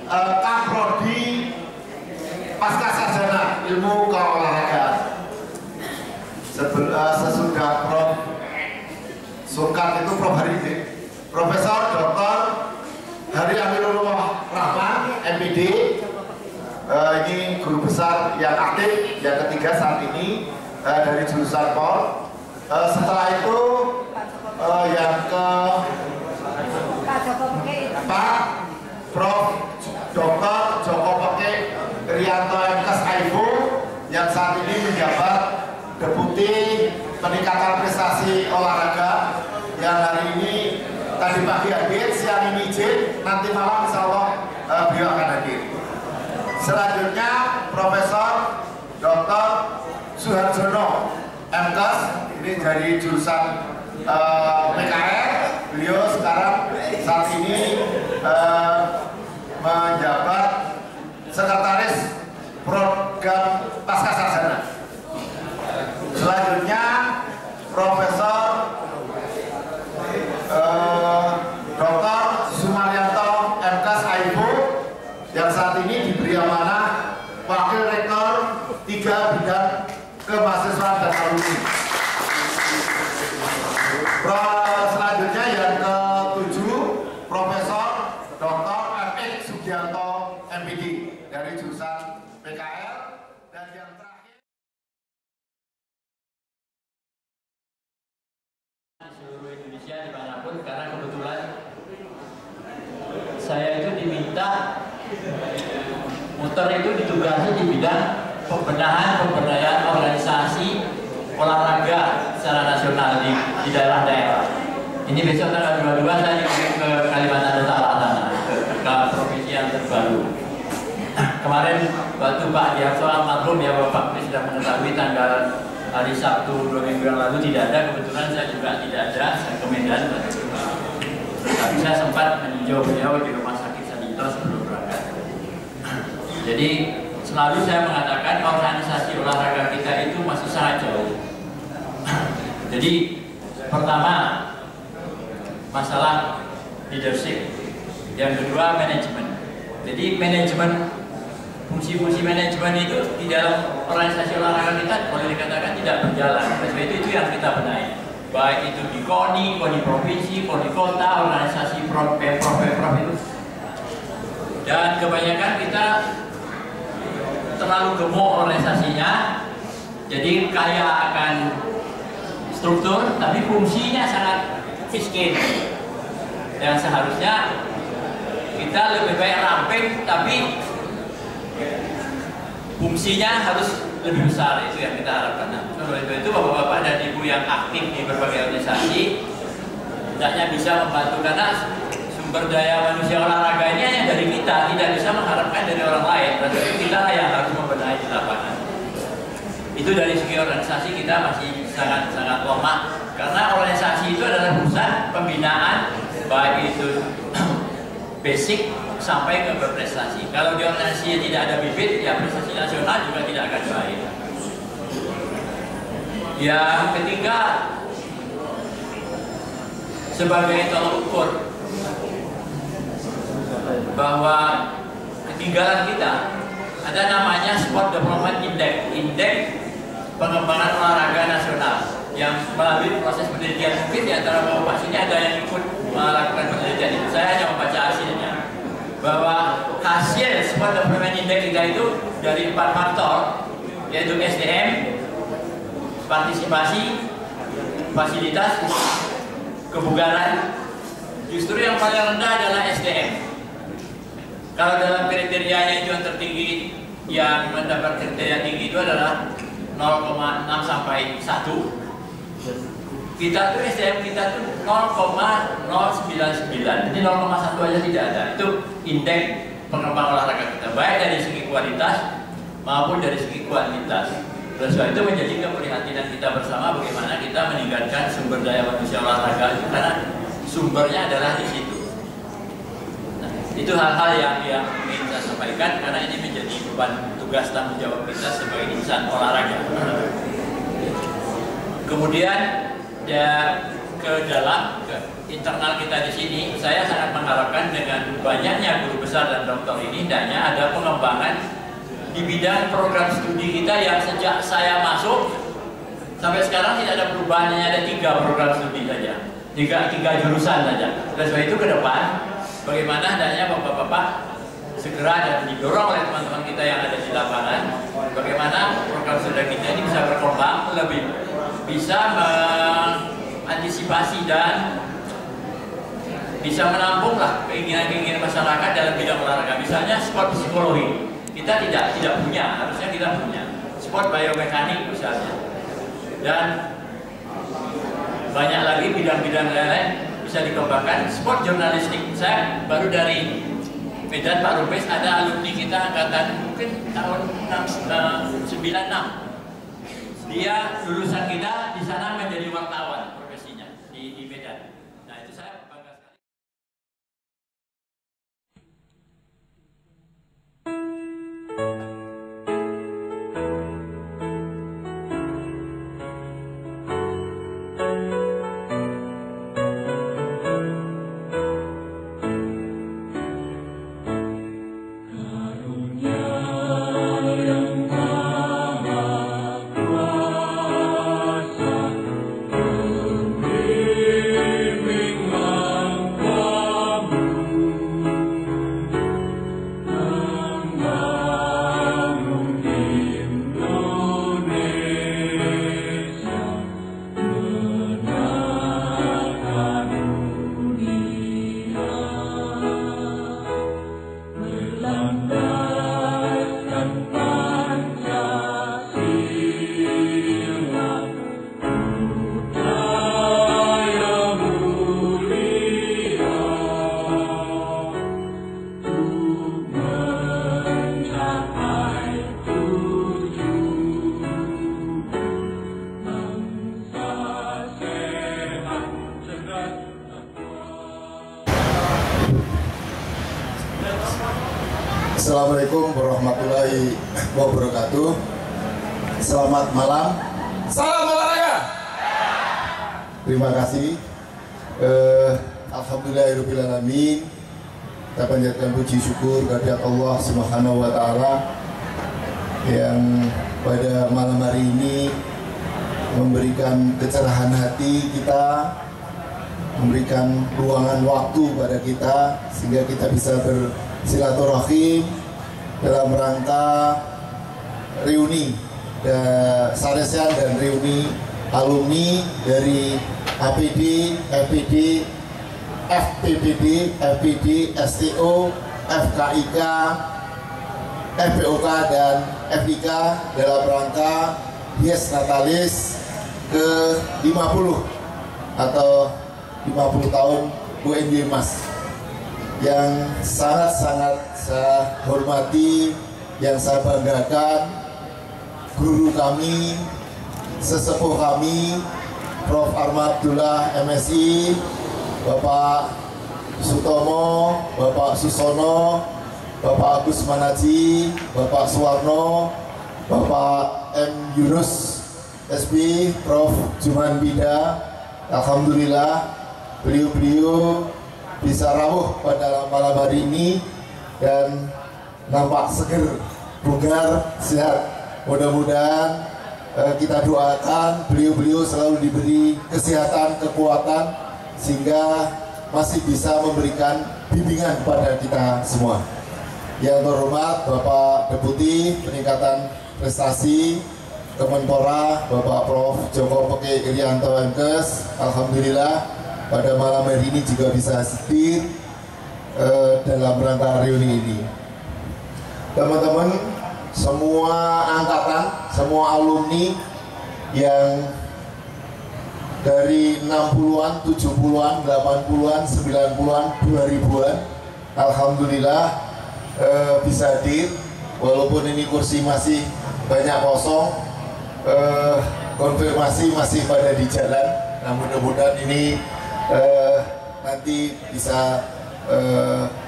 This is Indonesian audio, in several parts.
Kaprodi Pasca Sarjana Ilmu Keolahragaan. Sesudah Prof. Sukat itu Prof. Hari ini Profesor Dr. Hari Amirul Rahman MPD, ini guru besar yang aktif yang ketiga saat ini dari jurusan Pol. Setelah itu yang ke Pak Prof. Dr. Joko Peke Rianto MKes Aibu yang saat ini menjabat Deputi Peningkatan Prestasi Olahraga yang hari ini tadi pagi hadir, siang ini izin, nanti malam insya Allah beliau akan hadir. Selanjutnya Profesor Dr. Suharjono MKes, ini dari jurusan PKR. Beliau sekarang saat ini menjabat Sekretaris Program Pasca Sarjana. Selanjutnya Profesor Dr. Sumaryanto MKes Aibu yang saat ini diberi amanah Wakil Rektor 3 bidang kemahasiswaan dan alumni. Selanjutnya yang ke-7 Profesor Dr. R.X. Sugianto MPD dari jurusan PKL. Dan yang terakhir di seluruh Indonesia dimanapun, karena kebetulan saya itu diminta muter itu ditugasi di bidang pemberdayaan organisasi olahraga secara nasional di daerah-daerah. Ini besok tanggal 22 saya dikirim ke Kalimantan Utara sana, ke provinsi yang terbaru. Kemarin waktu Pak Diarso almarhum ya Bapak sudah mengetahui tanggal hari Sabtu 2 minggu yang lalu tidak ada, kebetulan saya juga tidak ada, saya ke Medan. Tapi saya sempat meninjau beliau di rumah sakit Sanito sebelum berangkat. Jadi selalu saya mengatakan organisasi olahraga kita itu masih sangat jauh. Jadi pertama masalah leadership, yang kedua manajemen. Jadi manajemen, fungsi-fungsi manajemen itu di dalam organisasi olahraga kita boleh dikatakan tidak berjalan. Oleh sebab itu yang kita benahi, baik itu di KONI, KONI provinsi, KONI kota, organisasi Pemprov itu. Dan kebanyakan kita terlalu gemuk organisasinya, jadi kaya akan struktur, tapi fungsinya sangat miskin. Yang seharusnya kita lebih baik ramping, tapi fungsinya harus lebih besar. Itu yang kita harapkan. Nah, oleh itu bapak-bapak dan ibu yang aktif di berbagai organisasi hendaknya bisa membantu, karena sumber daya manusia olahraga ini hanya dari kita, tidak bisa mengharapkan dari orang lain. Berarti kita yang harus membenahi di lapangan. Itu dari segi organisasi kita masih sangat lemah, karena organisasi itu adalah pusat pembinaan, baik itu basic sampai ke berprestasi. Kalau di organisasi tidak ada bibit, ya prestasi nasional juga tidak akan baik. Yang ketiga, sebagai tolak ukur bahwa ketinggalan kita, ada namanya Sport Development Index, indeks pengembangan olahraga nasional, yang melalui proses penelitian. Mungkin di antara bapak sini ada yang ikut melakukan penelitian itu. Saya hanya membaca hasilnya, bahwa hasil Sport Development Index kita itu dari 4 faktor, yaitu SDM, partisipasi, fasilitas, kebugaran. Justru yang paling rendah adalah SDM. Kalau dalam kriterianya itu yang tertinggi, yang mendapat kriteria tinggi itu adalah 0,6 sampai 1. Kita tuh SDM kita tuh 0,099, jadi 0,1 aja tidak ada. Itu indeks pengembangan olahraga kita, baik dari segi kualitas maupun dari segi kuantitas. Oleh sebab itu menjadi keprihatinan kita bersama bagaimana kita meningkatkan sumber daya manusia olahraga itu, karena sumbernya adalah di situ. Nah, itu hal-hal yang ingin saya sampaikan, karena ini menjadi beban tugas tanggung jawab kita sebagai insan olahraga. Kemudian ya ke dalam internal kita di sini, saya sangat mengharapkan dengan banyaknya guru besar dan doktor ini, hendaknya ada pengembangan di bidang program studi kita yang sejak saya masuk sampai sekarang tidak ada perubahan, hanya ada 3 program studi saja, tiga jurusan saja. Dan sebab itu ke depan, bagaimana hendaknya bapak-bapak segera dan didorong oleh teman-teman kita yang ada di lapangan, bagaimana program studi kita ini bisa berkembang, lebih bisa mengantisipasi dan bisa menampunglah keinginan-keinginan masyarakat dalam bidang olahraga. Misalnya sport psikologi, kita tidak punya, harusnya kita punya. Sport biomekanik misalnya. Dan banyak lagi bidang-bidang lain bisa dikembangkan. Sport jurnalistik, saya baru dari Medan, Pak Rupes, ada alumni kita angkatan mungkin tahun 96. Dia lulusan kita di sana menjadi wartawan profesinya di Medan. Nah itu saya bangga sekali. Assalamualaikum warahmatullahi wabarakatuh. Selamat malam. Salam olahraga. Terima kasih. Alhamdulillahirobbilalamin. Kita panjatkan puji syukur kehadirat Allah Subhanahu wa taala yang pada malam hari ini memberikan kecerahan hati kita, memberikan ruangan waktu pada kita sehingga kita bisa bersilaturahim dalam rangka reuni saresan dan reuni alumni dari APD, FPD, FPPD, FPD, STO, FKIK, FPOK dan FIK dalam rangka Dies Natalis ke-50 atau 50 tahun UNY Mas, yang sangat-sangat saya hormati, yang saya banggakan guru kami, sesepuh kami, Prof. Arma Abdullah MSI, Bapak Sutomo, Bapak Susono, Bapak Agus Manaji, Bapak Suwarno, Bapak M. Yunus SB, Prof. Juman Bida. Alhamdulillah beliau-beliau bisa rawuh pada malam hari ini dan nampak seger, bugar, sehat. Mudah-mudahan kita doakan beliau-beliau selalu diberi kesehatan, kekuatan, sehingga masih bisa memberikan bimbingan pada kita semua. Yang terhormat Bapak Deputi Peningkatan Prestasi Kemenpora, Bapak Prof. Joko Peke Irianto MKes, alhamdulillah pada malam hari ini juga bisa hadir dalam rangka reuni ini. Teman-teman, semua angkatan, semua alumni yang dari 60-an, 70-an, 80-an, 90-an, 2000-an, alhamdulillah bisa hadir. Walaupun ini kursi masih banyak kosong, konfirmasi masih pada di jalan. Nah, mudah-mudahan ini nanti bisa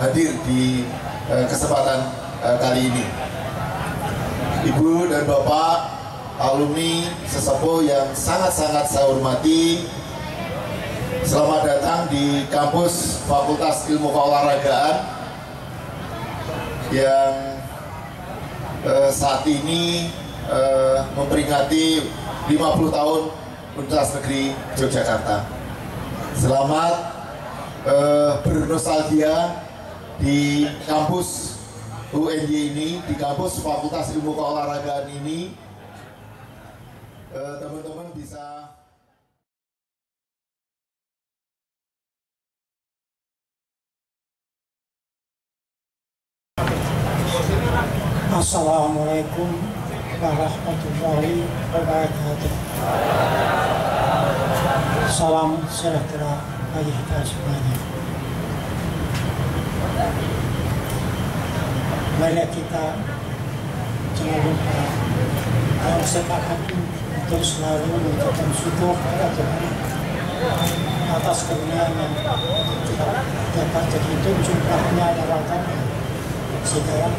hadir di kesempatan kali ini. Ibu dan Bapak alumni sesepuh yang sangat-sangat saya hormati, Selamat datang di kampus Fakultas Ilmu Keolahragaan yang saat ini memperingati 50 tahun Universitas Negeri Yogyakarta. Selamat bernostalgia di kampus UNY ini, di kampus Fakultas Ilmu Keolahragaan ini. Teman-teman bisa Assalamualaikum warahmatullahi wabarakatuh. Salam sejahtera bagi kita semuanya. Mari kita jangan lupa dalam setiap hati untuk selalu mengucapkan syukur kepada Tuhan atas karunia-Nya kita dapat terhitung jumlahnya dalam kami, sehingga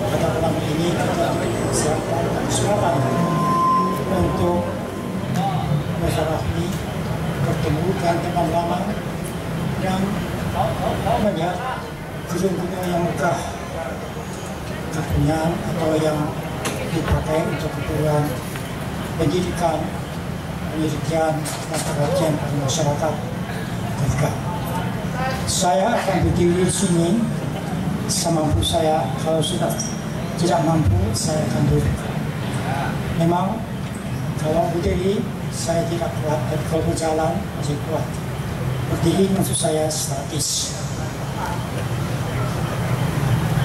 pada malam ini kita diberikan kesempatan untuk bersilaturahmi, bertemu dengan teman lama dan melihat gedung-gedung yang megah, kepunyaan atau yang dipakai untuk keperluan pendidikan, penelitian, dan pengabdian pada masyarakat kita. Saya akan berdiri di sini semampu saya. Kalau sudah tidak mampu, saya akan duduk. Memang kalau berdiri saya tidak kuat, tapi kalau berjalan masih kuat. Berdiri maksud saya statis.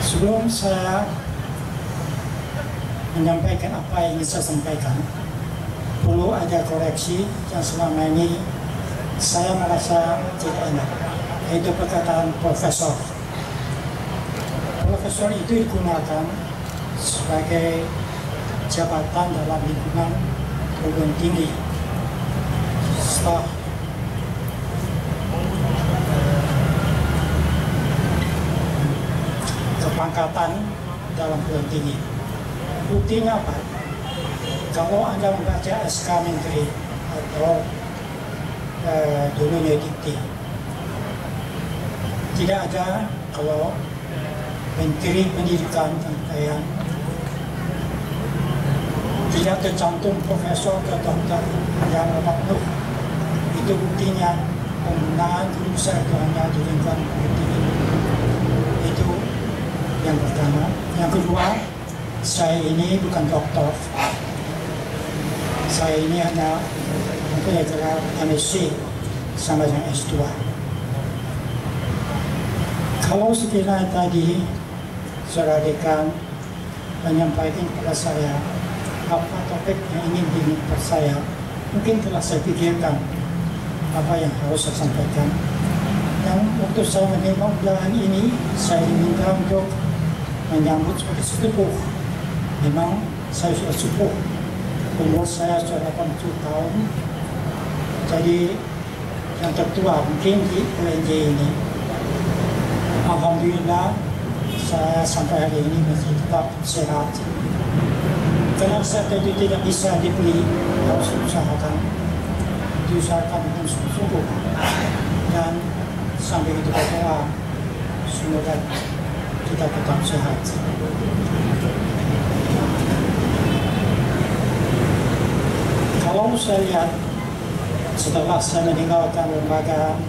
Sebelum saya menyampaikan apa yang ingin saya sampaikan, perlu ada koreksi yang selama ini saya merasa tidak enak, yaitu perkataan profesor. Profesor itu digunakan sebagai jabatan dalam lingkungan perguruan tinggi. Setelah kepangkatan dalam perguruan tinggi. Buktinya apa? Kalau Anda membaca SK Menteri atau dulunya Dikti, tidak ada kalau Menteri Pendidikan dan Kebudayaan tidak tercantum profesor atau dokter yang makhluk. Itu buktinya penggunaan guru besar itu hanya di lingkungan tinggi. Itu yang pertama. Yang kedua, saya ini bukan dokter. Saya ini hanya mempunyai gelar MSc sama dengan S2. Kalau sekiranya tadi Saudara Dekan menyampaikan kepada saya apa topik yang ingin diminta saya, mungkin telah saya pikirkan apa yang harus saya sampaikan. Dan waktu saya menerima undangan ini, saya diminta untuk menyambut sebagai sepuh. Memang saya sudah sepuh, umur saya sudah 80 tahun, jadi yang tertua mungkin di UNJ ini. Alhamdulillah, saya sampai hari ini masih tetap sehat. Karena saya tadi tidak bisa dibeli, harus diusahakan dengan sungguh-sungguh. Dan sampai itu berdoa, semoga kita tetap sehat. Kalau saya lihat, setelah saya meninggalkan lembaga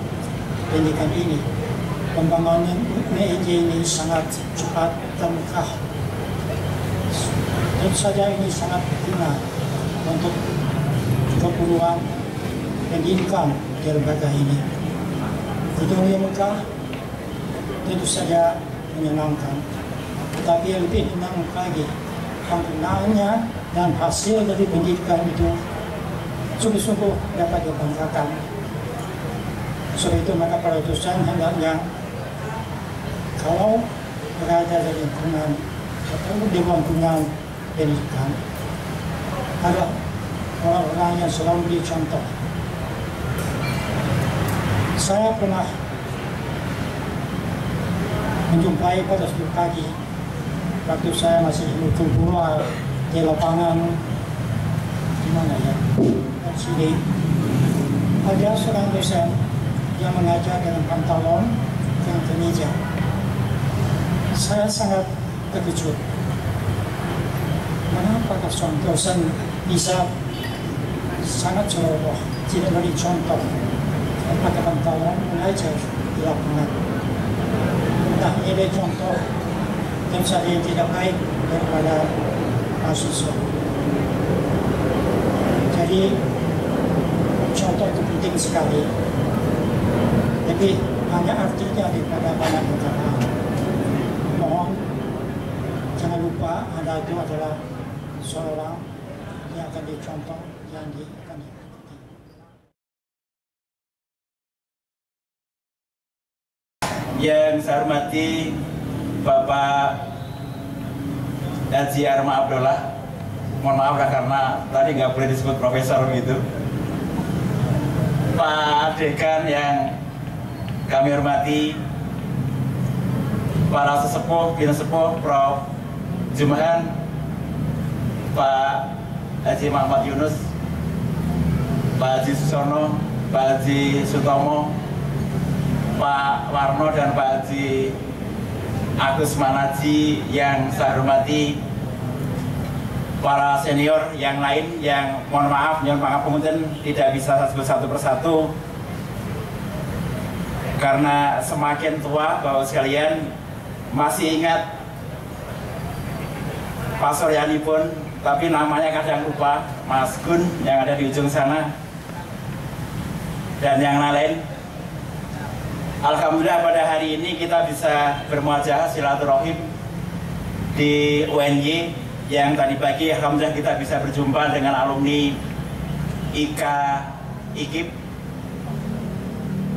pendidikan ini, pembangunan UNJ ini sangat cepat dan megah. Tentu saja ini sangat berguna untuk keperluan pendidikan di lembaga ini. Gedung yang megah tentu saja menyenangkan, tetapi yang lebih menyenangkan lagi penggunaannya dan hasil dari pendidikan itu sungguh-sungguh dapat dibanggakan. Sebab itu maka para dosen hendaknya kalau berada di lingkungan atau di lingkungan pendidikan adalah orang-orang yang selalu beri contoh. Saya pernah menjumpai pada suatu pagi waktu saya masih berkumpul di lapangan di mana ya, di sini ada seorang dosen Dia mengajar dengan pantalon dan kemeja. Saya sangat terkejut. Mengapa dosen bisa sangat ceroboh, tidak beri contoh, pakai pantalon mengajar di lapangan. Nah, ini contoh yang saya tidak baik daripada mahasiswa. Jadi contoh itu penting sekali. Tapi hanya artinya daripada banyak negara. Mohon jangan lupa Anda itu adalah seorang yang akan dicontoh, yang akan diikuti. Yang saya hormati Bapak Haji Arma Abdullah, mohon maaf karena tadi nggak boleh disebut profesor gitu. Pak Dekan yang kami hormati, para sesepuh, bina sepuh, Prof. Jumahan, Pak Haji Muhammad Yunus, Pak Haji Susono, Pak Haji Sutomo, Pak Warno dan Pak Haji Agus Manaji yang saya hormati, para senior yang lain yang mohon maaf kemudian tidak bisa saya sebut satu persatu karena semakin tua Bapak sekalian masih ingat Pak Soryani pun, tapi namanya kadang lupa, Mas Gun yang ada di ujung sana dan yang lain. Alhamdulillah pada hari ini kita bisa bermuajah silaturahim di UNY yang tadi pagi alhamdulillah kita bisa berjumpa dengan alumni IKIP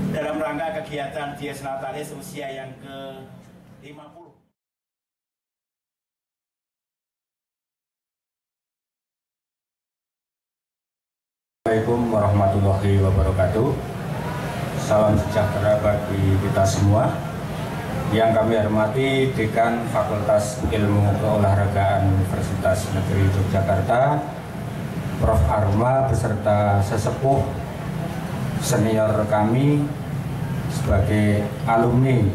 dalam rangka kegiatan Dies Natalis usia yang ke-50. Assalamualaikum warahmatullahi wabarakatuh. Salam sejahtera bagi kita semua. Yang kami hormati Dekan Fakultas Ilmu Keolahragaan Universitas Negeri Yogyakarta, Prof. Arma beserta sesepuh senior kami sebagai alumni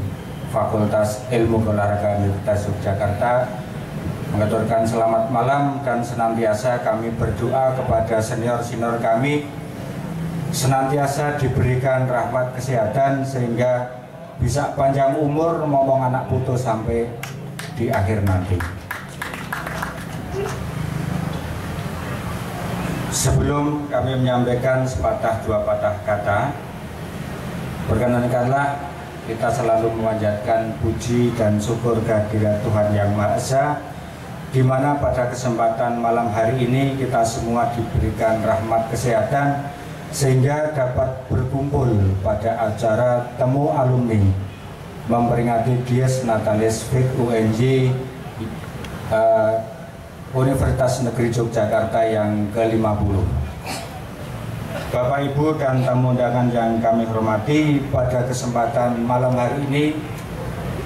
Fakultas Ilmu Keolahragaan Universitas Yogyakarta, mengaturkan selamat malam dan senantiasa kami berdoa kepada senior-senior kami senantiasa diberikan rahmat kesehatan sehingga bisa panjang umur ngomong anak putu sampai di akhir nanti. Sebelum kami menyampaikan sepatah dua patah kata, perkenankanlah kita selalu memanjatkan puji dan syukur kehadirat Tuhan Yang Maha Esa, di mana pada kesempatan malam hari ini kita semua diberikan rahmat kesehatan sehingga dapat berkumpul pada acara temu alumni memperingati Dies Natalis FIK UNY Universitas Negeri Yogyakarta yang ke-50. Bapak Ibu dan tamu undangan yang kami hormati, pada kesempatan malam hari ini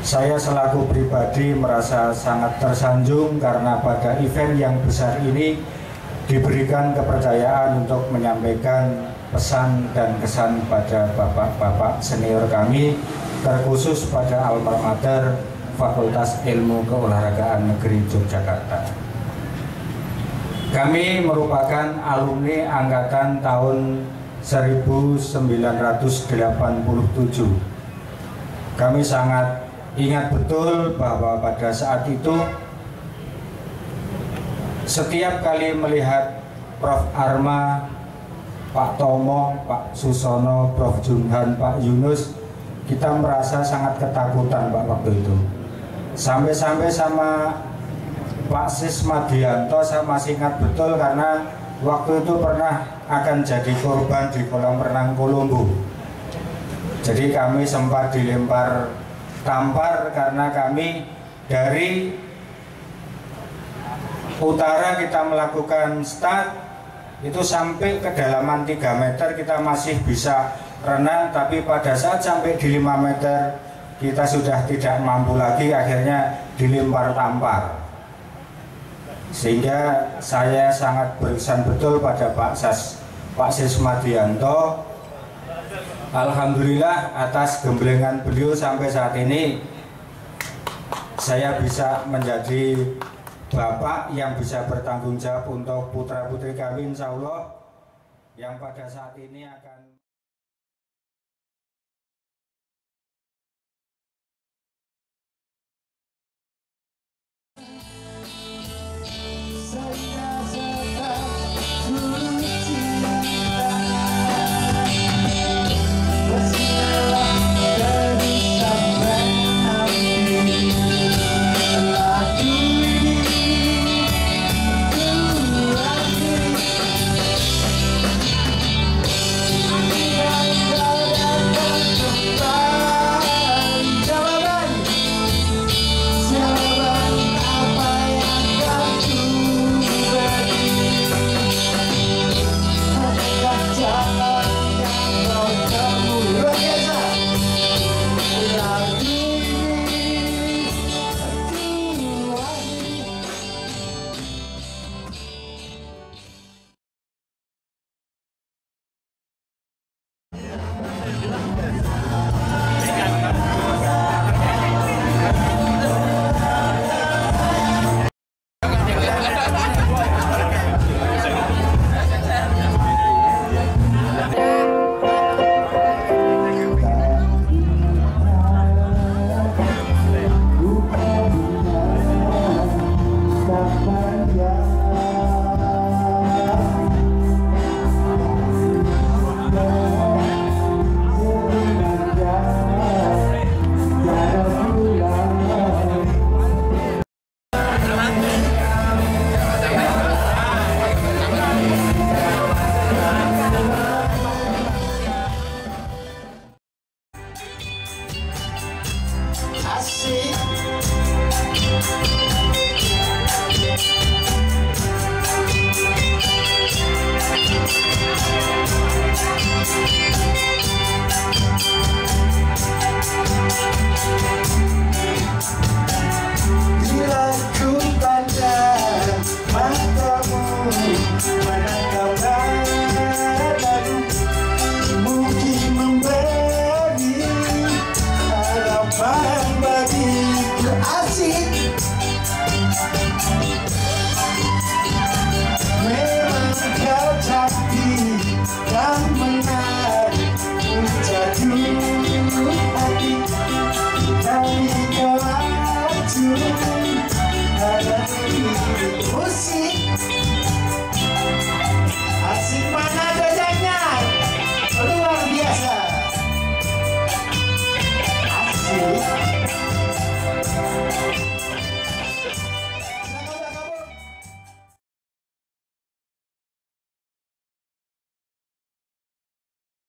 saya selaku pribadi merasa sangat tersanjung karena pada event yang besar ini diberikan kepercayaan untuk menyampaikan pesan dan kesan pada bapak-bapak senior kami, terkhusus pada alma mater Fakultas Ilmu Keolahragaan Negeri Yogyakarta. Kami merupakan alumni angkatan tahun 1987. Kami sangat ingat betul bahwa pada saat itu setiap kali melihat Prof. Arma, Pak Tomo, Pak Susono, Prof. Junhan, Pak Yunus, kita merasa sangat ketakutan Pak waktu itu. Sampai-sampai sama Pak Sismadianto saya masih ingat betul karena waktu itu pernah akan jadi korban di kolam renang Kolombo. Jadi kami sempat dilempar tampar karena kami dari utara kita melakukan start itu sampai kedalaman 3 meter kita masih bisa renang, tapi pada saat sampai di 5 meter kita sudah tidak mampu lagi, akhirnya dilempar tampar. Sehingga saya sangat berkesan betul pada Pak Sismadianto Alhamdulillah atas gemblengan beliau sampai saat ini saya bisa menjadi bapak yang bisa bertanggung jawab untuk putra-putri kami, insya Allah yang pada saat ini akan Asik.